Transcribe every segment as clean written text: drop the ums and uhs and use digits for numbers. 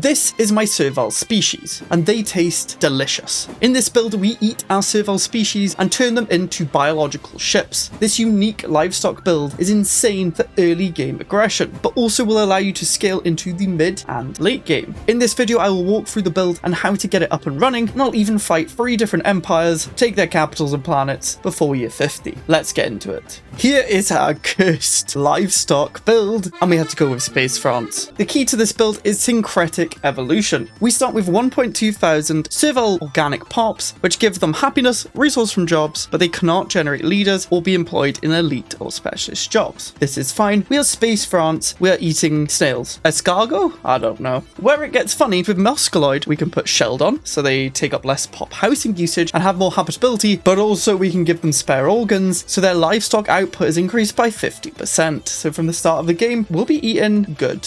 This is my serval species, and they taste delicious. In this build, we eat our serval species and turn them into biological ships. This unique livestock build is insane for early game aggression, but also will allow you to scale into the mid and late game. In this video, I will walk through the build and how to get it up and running, and I'll even fight 3 different empires, take their capitals and planets before year 50. Let's get into it. Here is our cursed livestock build, and we have to go with Space France. The key to this build is syncretic evolution. We start with 1.2 thousand serval organic pops, which give them happiness, resource from jobs, but they cannot generate leaders or be employed in elite or specialist jobs. This is fine. We are Space France. We are eating snails. Escargot? I don't know. Where it gets funny, with Musculoid, we can put Sheldon, so they take up less pop housing usage and have more habitability, but also we can give them spare organs, so their livestock output is increased by 50%. So from the start of the game, we'll be eating good.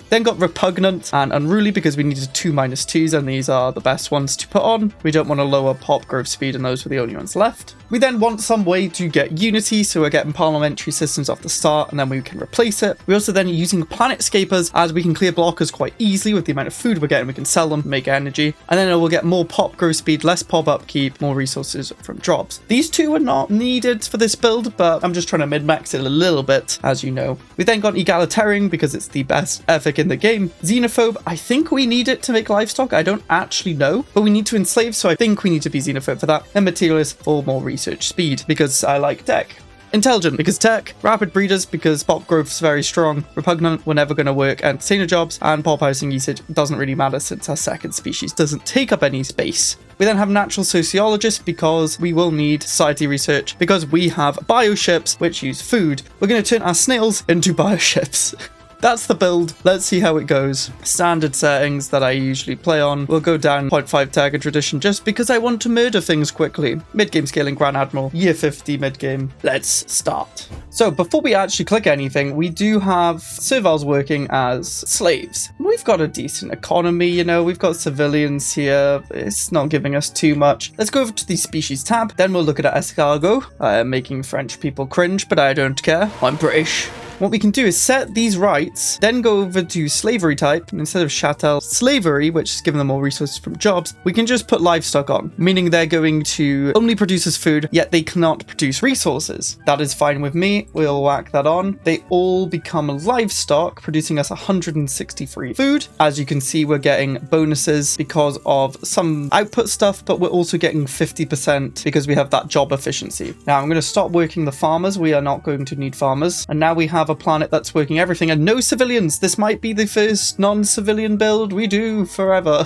Then got Repugnant and Unruly because we needed 2 -2s, and these are the best ones to put on. We don't want to lower pop growth speed, and those were the only ones left. We then want some way to get Unity, so we're getting parliamentary systems off the start, and then we can replace it. We're also then using Planetscapers, as we can clear blockers quite easily with the amount of food we're getting. We can sell them, make energy, and then we'll get more pop growth speed, less pop upkeep, more resources from jobs. These two are not needed for this build, but I'm just trying to min-max it a little bit, as you know. We then got Egalitarian because it's the best ethic in the game. Xenophobe, I think we need it to make livestock. I don't actually know, but we need to enslave, so I think we need to be Xenophobe for that. And Materialist for more research speed, because I like tech. Intelligent because tech, rapid breeders because pop growth is very strong, repugnant, we're never going to work entertainer jobs, and pop housing usage doesn't really matter since our second species doesn't take up any space. We then have natural sociologist because we will need society research because we have bioships which use food. We're going to turn our snails into bioships. That's the build. Let's see how it goes. Standard settings that I usually play on. We'll go down 0.5 Tiger Tradition just because I want to murder things quickly. Mid-game scaling Grand Admiral, year 50 mid-game. Let's start. So before we actually click anything, we do have servals working as slaves. We've got a decent economy, you know, we've got civilians here. It's not giving us too much. Let's go over to the species tab. Then we'll look at escargot. I am making French people cringe, but I don't care. I'm British. What we can do is set these rights, then go over to slavery type, and instead of chattel slavery, which is giving them more resources from jobs, we can just put livestock on, meaning they're going to only produce us food, yet they cannot produce resources. That is fine with me. We'll whack that on. They all become livestock, producing us 163 food. As you can see, we're getting bonuses because of some output stuff, but we're also getting 50% because we have that job efficiency. Now I'm going to stop working the farmers. We are not going to need farmers. And now we have a planet that's working everything and no civilians. This might be the first non-civilian build we do forever.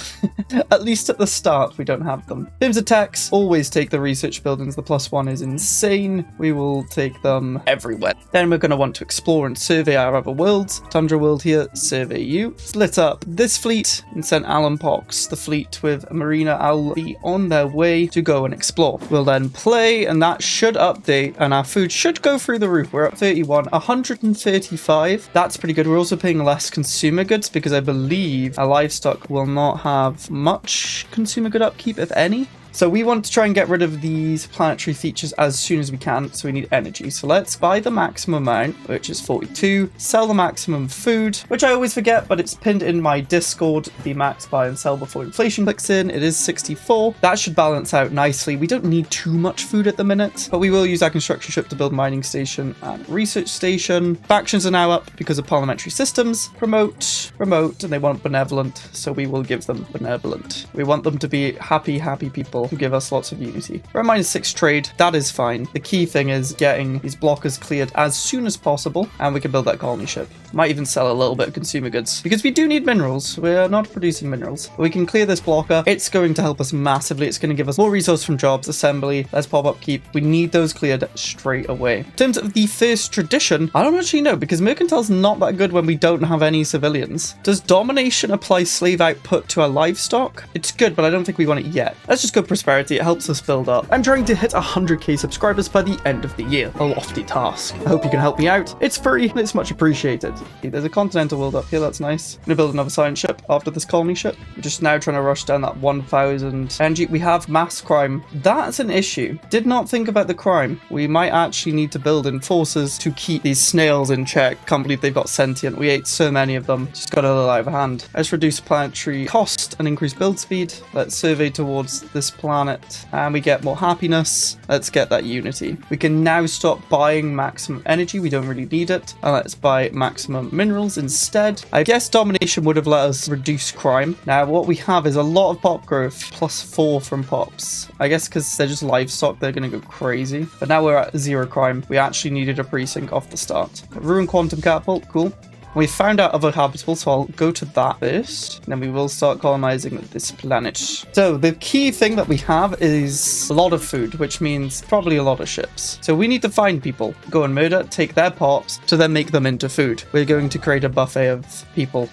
At least at the start we don't have them. In terms of tax, always take the research buildings. The +1 is insane. We will take them everywhere. Then we're going to want to explore and survey our other worlds. Tundra world here, survey you. Split up this fleet and send Alan Pox, the fleet with Marina. I'll be on their way to go and explore. We'll then play, and that should update, and our food should go through the roof. We're at 31, 135. That's pretty good. We're also paying less consumer goods because I believe our livestock will not have much consumer good upkeep, if any. So we want to try and get rid of these planetary features as soon as we can, so we need energy. So let's buy the maximum amount, which is 42, sell the maximum food, which I always forget, but it's pinned in my Discord, the max buy and sell before inflation clicks in. It is 64. That should balance out nicely. We don't need too much food at the minute, but we will use our construction ship to build mining station and research station. Factions are now up because of parliamentary systems. Promote, and they want benevolent, so we will give them benevolent. We want them to be happy people who give us lots of unity. We're at -6 trade. That is fine. The key thing is getting these blockers cleared as soon as possible, and we can build that colony ship. Might even sell a little bit of consumer goods because we do need minerals. We're not producing minerals. We can clear this blocker. It's going to help us massively. It's going to give us more resource from jobs, assembly, less pop upkeep. We need those cleared straight away. In terms of the first tradition, I don't actually know because Mercantile's not that good when we don't have any civilians. Does domination apply slave output to our livestock? It's good, but I don't think we want it yet. Let's just go prosperity, it helps us build up. I'm trying to hit 100k subscribers by the end of the year. A lofty task. I hope you can help me out. It's free and it's much appreciated. Okay, there's a continental world up here, that's nice. I'm gonna build another science ship after this colony ship. We're just now trying to rush down that 1000 energy. We have mass crime. That's an issue. Did not think about the crime. We might actually need to build enforcers to keep these snails in check. Can't believe they've got sentient. We ate so many of them. Just got a little out of hand. Let's reduce planetary cost and increase build speed. Let's survey towards this planet and we get more happiness. Let's get that unity. We can now stop buying maximum energy. We don't really need it. And let's buy maximum minerals instead. I guess domination would have let us reduce crime. Now what we have is a lot of pop growth, +4 from pops. I guess because they're just livestock, they're going to go crazy. But now we're at 0 crime. We actually needed a precinct off the start. Ruin quantum catapult, cool. We found out other habitable, so I'll go to that first. And then we will start colonizing this planet. So the key thing that we have is a lot of food, which means probably a lot of ships. So we need to find people, go and murder, take their pops, to then make them into food. We're going to create a buffet of people.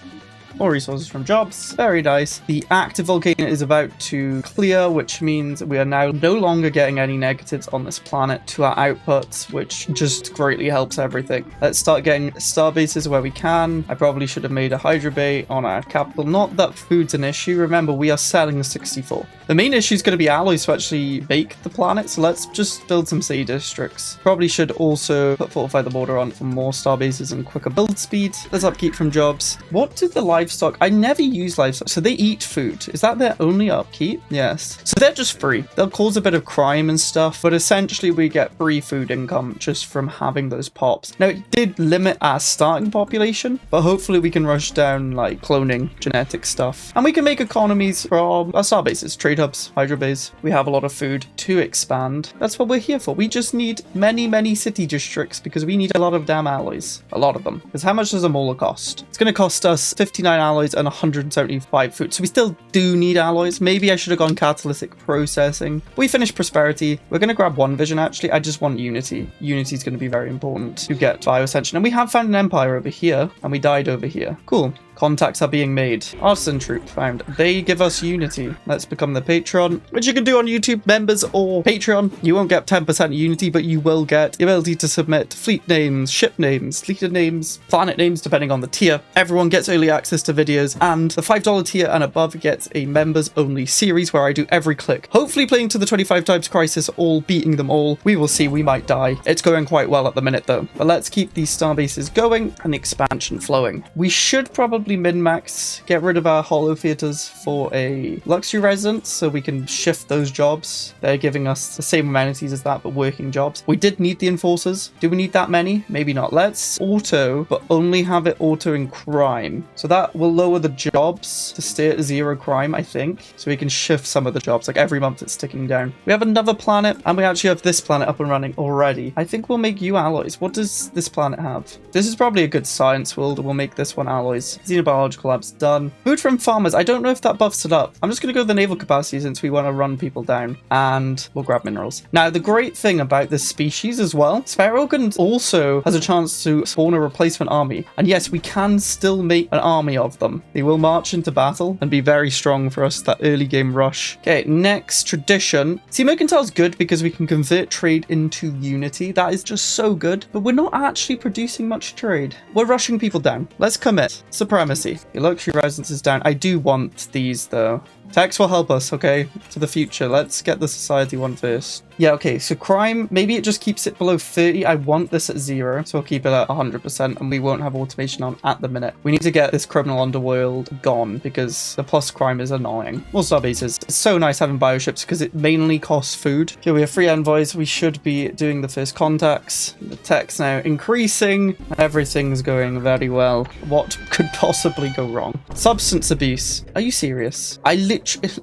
More resources from jobs. Very nice. The active volcano is about to clear, which means we are now no longer getting any negatives on this planet to our outputs, which just greatly helps everything. Let's start getting star bases where we can. I probably should have made a hydro bay on our capital. Not that food's an issue. Remember, we are selling 64. The main issue is going to be alloys to actually bake the planet, so let's just build some city districts. Probably should also fortify the border on for more star bases and quicker build speed. Let's upkeep from jobs. What do the livestock? I never use livestock, so they eat food. Is that their only upkeep? Yes. So they're just free. They'll cause a bit of crime and stuff, but essentially we get free food income just from having those pops. Now it did limit our starting population, but hopefully we can rush down like cloning, genetic stuff, and we can make economies from our star bases, trade hubs, hydro bays. We have a lot of food to expand. That's what we're here for. We just need many city districts because we need a lot of damn alloys. A lot of them. Because how much does a molar cost? It's going to cost us 59 alloys and 175 food. So we still do need alloys. Maybe I should have gone catalytic processing. We finished prosperity. We're going to grab one vision actually. I just want unity. Unity is going to be very important to get bioascension. And we have found an empire over here and we died over here. Cool. Contacts are being made. Artisan troop found. They give us unity. Let's become the patron, which you can do on YouTube members or Patreon. You won't get 10% unity, but you will get the ability to submit fleet names, ship names, leader names, planet names, depending on the tier. Everyone gets early access to videos, and the $5 tier and above gets a members only series where I do every click. Hopefully playing to the 25 times crisis, all beating them all. We will see. We might die. It's going quite well at the minute though. But let's keep these star bases going and the expansion flowing. We should probably min-max, get rid of our hollow theaters for a luxury residence so we can shift those jobs. They're giving us the same amenities as that, but working jobs. We did need the enforcers. Do we need that many? Maybe not. Let's auto, but only have it auto in crime. So that will lower the jobs to stay at 0 crime, I think. So we can shift some of the jobs. Like every month it's ticking down. We have another planet, and we actually have this planet up and running already. I think we'll make you alloys. What does this planet have? This is probably a good science world. We'll make this one alloys. Xenobiological labs done. Food from farmers. I don't know if that buffs it up. I'm just going to go with the naval capacity since we want to run people down. And we'll grab minerals. Now, the great thing about this species as well, Spherogan also has a chance to spawn a replacement army. And yes, we can still make an army of them. They will march into battle and be very strong for us, that early game rush. Okay, next tradition. See, mercantile is good because we can convert trade into unity. That is just so good. But we're not actually producing much trade. We're rushing people down. Let's commit. Supremacy. Your luxury residence is down. I do want these though. Tax will help us, okay, to the future. Let's get the society one first. Yeah, okay, so crime, maybe it just keeps it below 30. I want this at 0, so we'll keep it at 100%, and we won't have automation on at the minute. We need to get this criminal underworld gone, because the plus crime is annoying. More star bases. It's so nice having bioships, because it mainly costs food. Okay, we have 3 envoys. We should be doing the first contacts. The tech's now increasing. Everything's going very well. What could possibly go wrong? Substance abuse. Are you serious?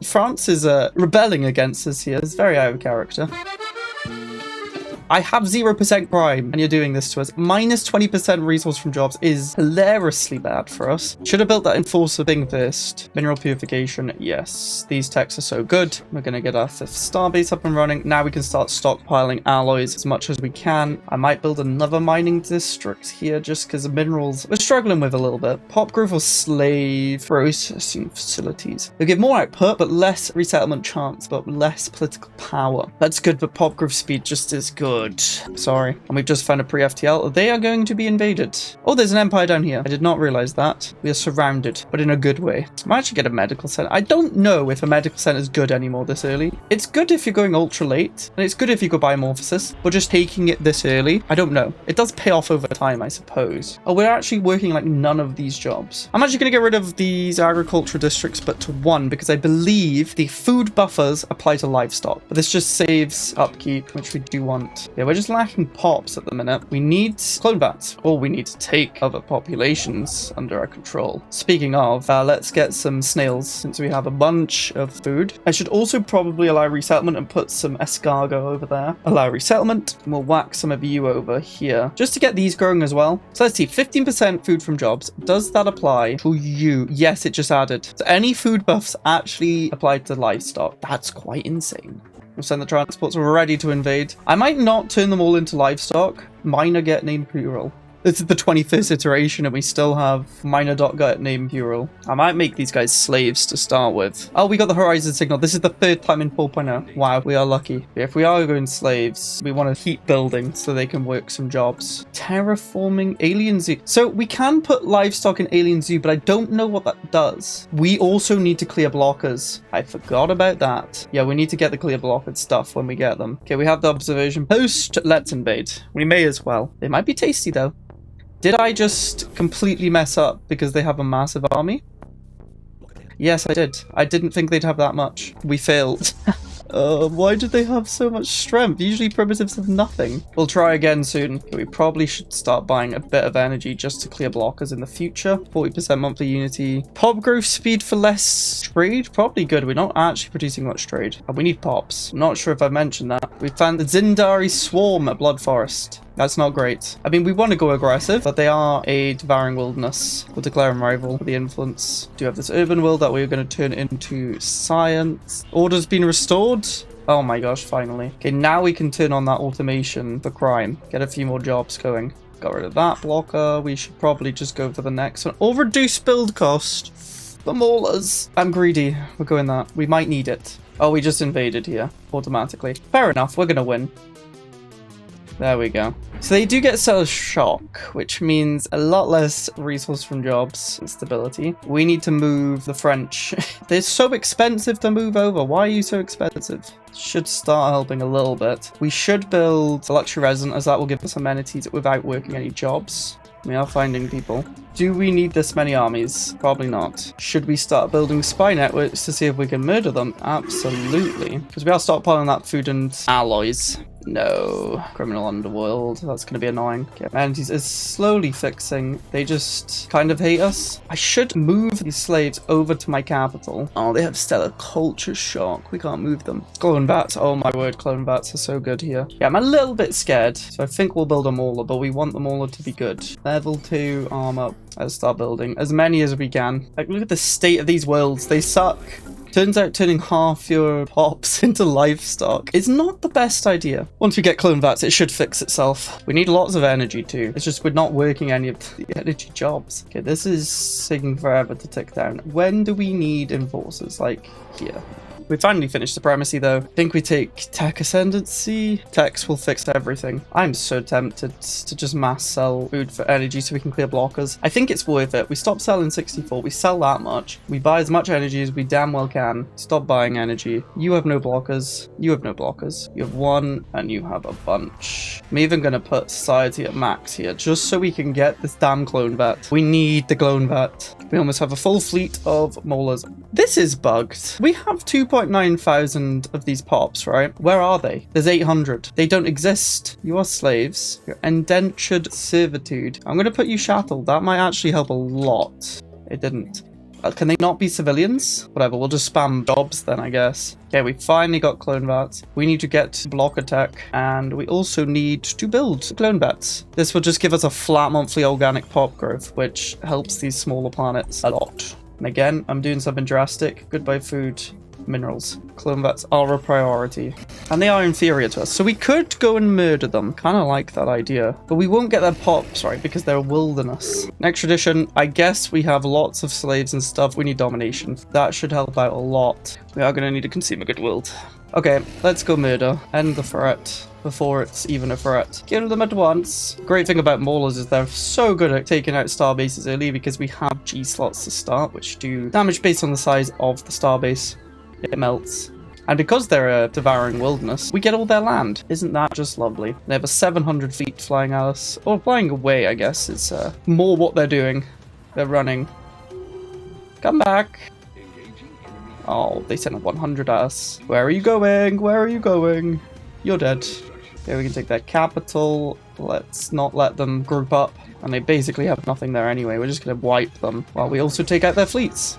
France is rebelling against us here. It's very out of character. I have 0% crime and you're doing this to us. Minus 20% resource from jobs is hilariously bad for us. Should have built that enforcer thing first. Mineral purification, yes. These techs are so good. We're going to get our 5th starbase up and running. Now we can start stockpiling alloys as much as we can. I might build another mining district here just because of minerals we're struggling with a little bit. Pop growth or slave processing facilities. They give more output but less resettlement chance, but less political power. That's good, but pop growth speed just is good. Sorry. And we've just found a pre-FTL. They are going to be invaded. Oh, there's an empire down here. I did not realize that. We are surrounded, but in a good way. I might actually get a medical center. I don't know if a medical center is good anymore this early. It's good if you're going ultra late, and it's good if you go biomorphosis, but just taking it this early, I don't know. It does pay off over time, I suppose. Oh, we're actually working like none of these jobs. I'm actually going to get rid of these agricultural districts, but to one, because I believe the food buffers apply to livestock. But this just saves upkeep, which we do want. Yeah, we're just lacking pops at the minute. We need clone bats, or we need to take other populations under our control. Speaking of, let's get some snails, since we have a bunch of food. I should also probably allow resettlement and put some escargot over there. Allow resettlement, and we'll whack some of you over here, just to get these growing as well. So let's see, 15% food from jobs. Does that apply to you? Yes, it just added. So any food buffs actually applied to livestock. That's quite insane. We'll send the transports. We're ready to invade. I might not turn them all into livestock. Mine get named plural. This is the 21st iteration and we still have minor.gut name plural. I might make these guys slaves to start with. Oh, we got the horizon signal. This is the 3rd time in 4.0. Wow, we are lucky. If we are going slaves, we want to keep building so they can work some jobs. Terraforming alien zoo. So we can put livestock in alien zoo, but I don't know what that does. We also need to clear blockers. I forgot about that. Yeah, we need to get the clear blockered stuff when we get them. Okay, we have the observation post. Let's invade. We may as well. They might be tasty though. Did I just completely mess up because they have a massive army? Yes, I did. I didn't think they'd have that much. We failed. Why did they have so much strength? Usually primitives have nothing. We'll try again soon. We probably should start buying a bit of energy just to clear blockers in the future. 40% monthly unity. Pop growth speed for less trade? Probably good. We're not actually producing much trade. And we need pops. I'm not sure if I've mentioned that. We found the Zindari swarm at Blood Forest. That's not great. I mean, we want to go aggressive, but they are a devouring wilderness. We'll declare them rival for the influence. Do have this urban world that we're going to turn into science. Order's been restored. Oh my gosh, finally. Okay, now we can turn on that automation for crime. Get a few more jobs going. Got rid of that blocker. We should probably just go for the next one. Or reduce build cost. The maulers. I'm greedy. We're going that. We might need it. Oh, we just invaded here automatically. Fair enough. We're going to win. There we go. So they do get Stellaris shock, which means a lot less resource from jobs and stability. We need to move the French. They're so expensive to move over. Why are you so expensive? Should start helping a little bit. We should build a luxury resident, as that will give us amenities without working any jobs. We are finding people. Do we need this many armies? Probably not. Should we start building spy networks to see if we can murder them? Absolutely. Because we are stockpiling that food and alloys. No. Criminal underworld. That's going to be annoying. Okay, amenities is slowly fixing. They just kind of hate us. I should move these slaves over to my capital. Oh, they have stellar culture shock. We can't move them. Clone bats. Oh my word, clone bats are so good here. Yeah, I'm a little bit scared. So I think we'll build a mauler, but we want the mauler to be good. Level 2 armor. Let's start building as many as we can. Like, look at the state of these worlds. They suck. Turns out turning half your pops into livestock is not the best idea. Once we get clone vats, it should fix itself. We need lots of energy too. It's just we're not working any of the energy jobs. Okay, this is taking forever to tick down. When do we need enforcers? Like here. We finally finished supremacy though. I think we take tech ascendancy. Techs will fix everything. I'm so tempted to just mass sell food for energy so we can clear blockers. I think it's worth it. We stop selling 64. We sell that much. We buy as much energy as we damn well can. Stop buying energy. You have no blockers. You have no blockers. You have one and you have a bunch. I'm even going to put society at max here just so we can get this damn clone vat. We need the clone vat. We almost have a full fleet of maulers. This is bugged. We have 2.9 thousand of these pops, right? Where are they? There's 800. They don't exist. You are slaves. You're indentured servitude. I'm going to put you shackled. That might actually help a lot. It didn't. Can they not be civilians? Whatever, we'll just spam jobs then, I guess. Okay, we finally got clone vats. We need to get block attack, and we also need to build clone vats. This will just give us a flat monthly organic pop growth, which helps these smaller planets a lot. And again, I'm doing something drastic. Goodbye food. Minerals. Clone vats are a priority. And they are inferior to us. So we could go and murder them. Kind of like that idea. But we won't get their pops, right? Because they're a wilderness. Next tradition, I guess we have lots of slaves and stuff. We need domination. That should help out a lot. We are going to need a consumer good world. Okay, let's go murder. End the threat before it's even a threat. Kill them at once. Great thing about Maulers is they're so good at taking out star bases early because we have G slots to start, which do damage based on the size of the star base. It melts. And because they're a devouring wilderness, we get all their land. Isn't that just lovely? They have a 700 fleet flying at us. Or flying away, I guess. It's more what they're doing. They're running. Come back. Oh, they sent a 100 at us. Where are you going? Where are you going? You're dead. Okay, we can take their capital. Let's not let them group up. And they basically have nothing there anyway. We're just going to wipe them while we also take out their fleets.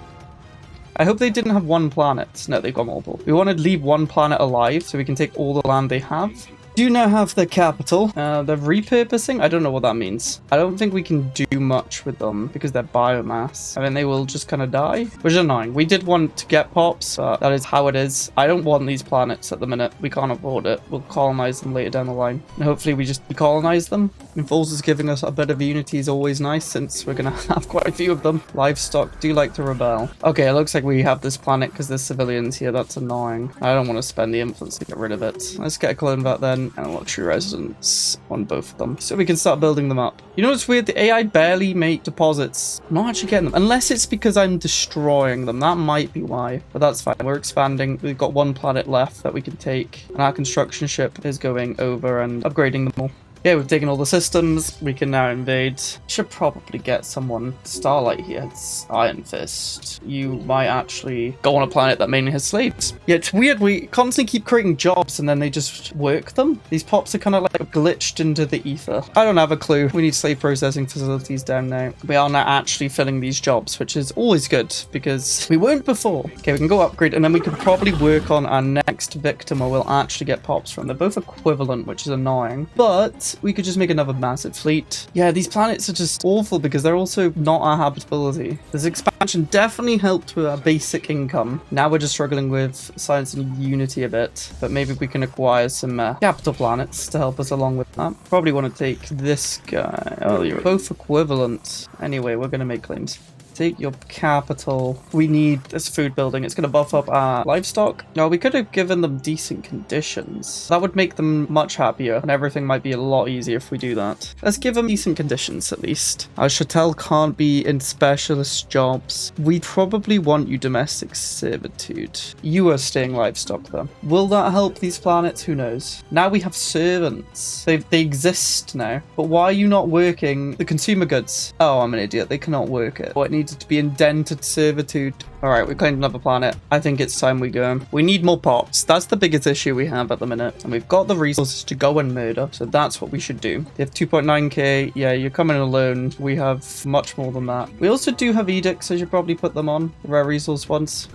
I hope they didn't have one planet. No, they've got multiple. We want to leave one planet alive so we can take all the land they have. Do now have the capital. They're repurposing. I don't know what that means. I don't think we can do much with them because they're biomass. I mean, they will just kind of die, which is annoying. We did want to get pops, but that is how it is. I don't want these planets at the minute. We can't afford it. We'll colonize them later down the line. And hopefully we just decolonize them. Revolves is giving us a bit of unity is always nice since we're going to have quite a few of them. Livestock do like to rebel. Okay, it looks like we have this planet because there's civilians here. That's annoying. I don't want to spend the influence to get rid of it. Let's get a clone vat then. And a luxury residence on both of them so we can start building them up. You know what's weird? The AI barely make deposits. I'm not actually getting them unless it's because I'm destroying them. That might be why, but that's fine. We're expanding. We've got one planet left that we can take, and our construction ship is going over and upgrading them all. Yeah, we've taken all the systems. We can now invade. Should probably get someone. Starlight here. It's Iron Fist. You might actually go on a planet that mainly has slaves. Yeah, it's weird. We constantly keep creating jobs and then they just work them. These pops are kind of like glitched into the ether. I don't have a clue. We need slave processing facilities down now. We are now actually filling these jobs, which is always good because we weren't before. Okay, we can go upgrade and then we could probably work on our next victim where we'll actually get pops from. They're both equivalent, which is annoying, but we could just make another massive fleet. Yeah, these planets are just awful because they're also not our habitability. This expansion definitely helped with our basic income. Now we're just struggling with science and unity a bit, but maybe we can acquire some capital planets to help us along with that. Probably want to take this guy. Oh, you're both equivalent. Anyway, we're going to make claims. Take your capital. We need this food building. It's going to buff up our livestock. No, we could have given them decent conditions. That would make them much happier, and everything might be a lot easier if we do that. Let's give them decent conditions, at least. Our chattel can't be in specialist jobs. We probably want you domestic servitude. You are staying livestock, though. Will that help these planets? Who knows? Now we have servants. They exist now. But why are you not working the consumer goods? Oh, I'm an idiot. They cannot work it. What needed to be indented servitude. Alright, we claimed another planet. I think it's time we go. We need more pops. That's the biggest issue we have at the minute. And we've got the resources to go and murder. So that's what we should do. They have 2.9k. Yeah, you're coming alone. We have much more than that. We also do have edicts. I should probably put them on. The rare resource ones.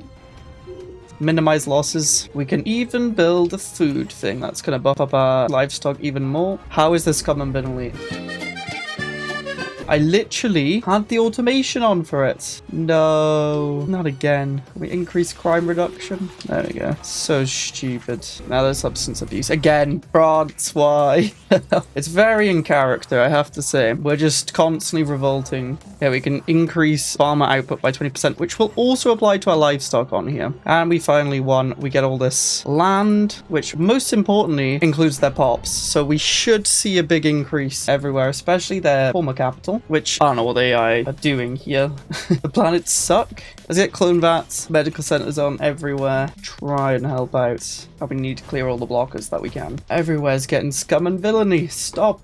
Minimize losses. We can even build a food thing. That's going to buff up our livestock even more. How is this common bin elite? I literally had the automation on for it. No, not again. Can we increase crime reduction? There we go. So stupid. Now there's substance abuse. Again, France, why? It's very in character, I have to say. We're just constantly revolting. Yeah, we can increase farmer output by 20%, which will also apply to our livestock on here. And we finally won. We get all this land, which most importantly includes their pops. So we should see a big increase everywhere, especially their former capital. Which, I don't know what the AI are doing here. The planets suck. Let's get clone vats, medical centers on everywhere. Try and help out. Probably need to clear all the blockers that we can. Everywhere's getting scum and villainy. Stop.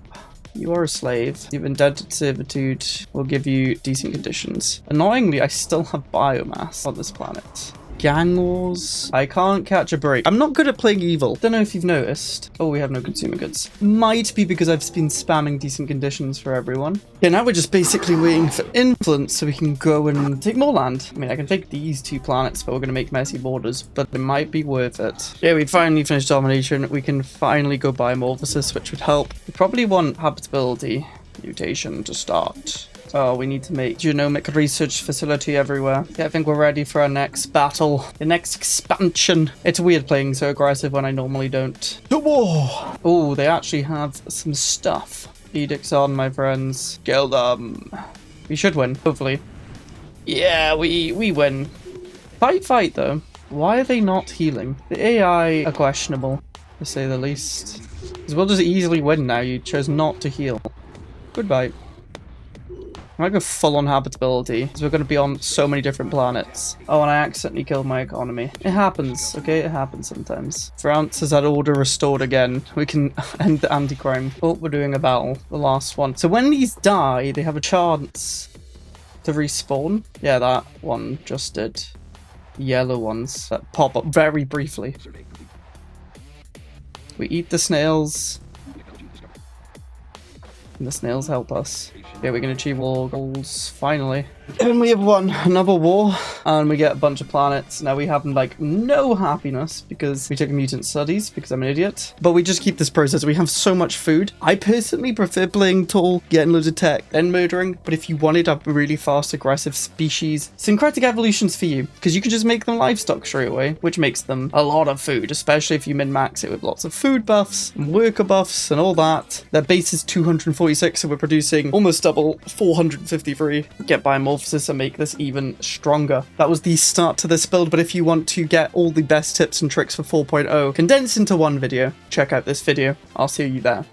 You are a slave. You've indented servitude. We'll give you decent conditions. Annoyingly, I still have biomass on this planet. gang wars. I can't catch a break. I'm not good at playing evil. Don't know if you've noticed. Oh, we have no consumer goods. Might be because I've been spamming decent conditions for everyone. Yeah, now we're just basically waiting for influence so we can go and take more land. I mean, I can take these 2 planets, but we're going to make messy borders, but it might be worth it. Yeah, we finally finished domination. We can finally go biomorphosis, which would help. We probably want habitability mutation to start. Oh, we need to make genomic research facility everywhere. Yeah, I think we're ready for our next battle. The next expansion. It's weird playing so aggressive when I normally don't. The war! Oh, they actually have some stuff. Edicts on, my friends. Kill them. We should win, hopefully. Yeah, we win. Fight, though. Why are they not healing? The AI are questionable, to say the least. Because we'll just easily win now. You chose not to heal. Goodbye. I'm gonna go full on habitability, because we're gonna be on so many different planets. Oh, and I accidentally killed my economy. It happens, okay? It happens sometimes. France has had order restored again. We can end the anti-crime. Oh, we're doing a battle. The last one. So when these die, they have a chance to respawn. Yeah, that one just did. Yellow ones that pop up very briefly. We eat the snails. And the snails help us. Yeah, we can achieve all goals, finally. And we have won another war, and we get a bunch of planets. Now we have, like, no happiness because we took mutant studies, because I'm an idiot. But we just keep this process. We have so much food. I personally prefer playing tall, getting loads of tech, then murdering. But if you wanted a really fast, aggressive species, syncretic evolution's for you, because you can just make them livestock straight away, which makes them a lot of food, especially if you min-max it with lots of food buffs, and worker buffs, and all that. Their base is 246, so we're producing almost double, 453. Get biomorphosis and make this even stronger. That was the start to this build, but if you want to get all the best tips and tricks for 4.0 condensed into one video, check out this video. I'll see you there.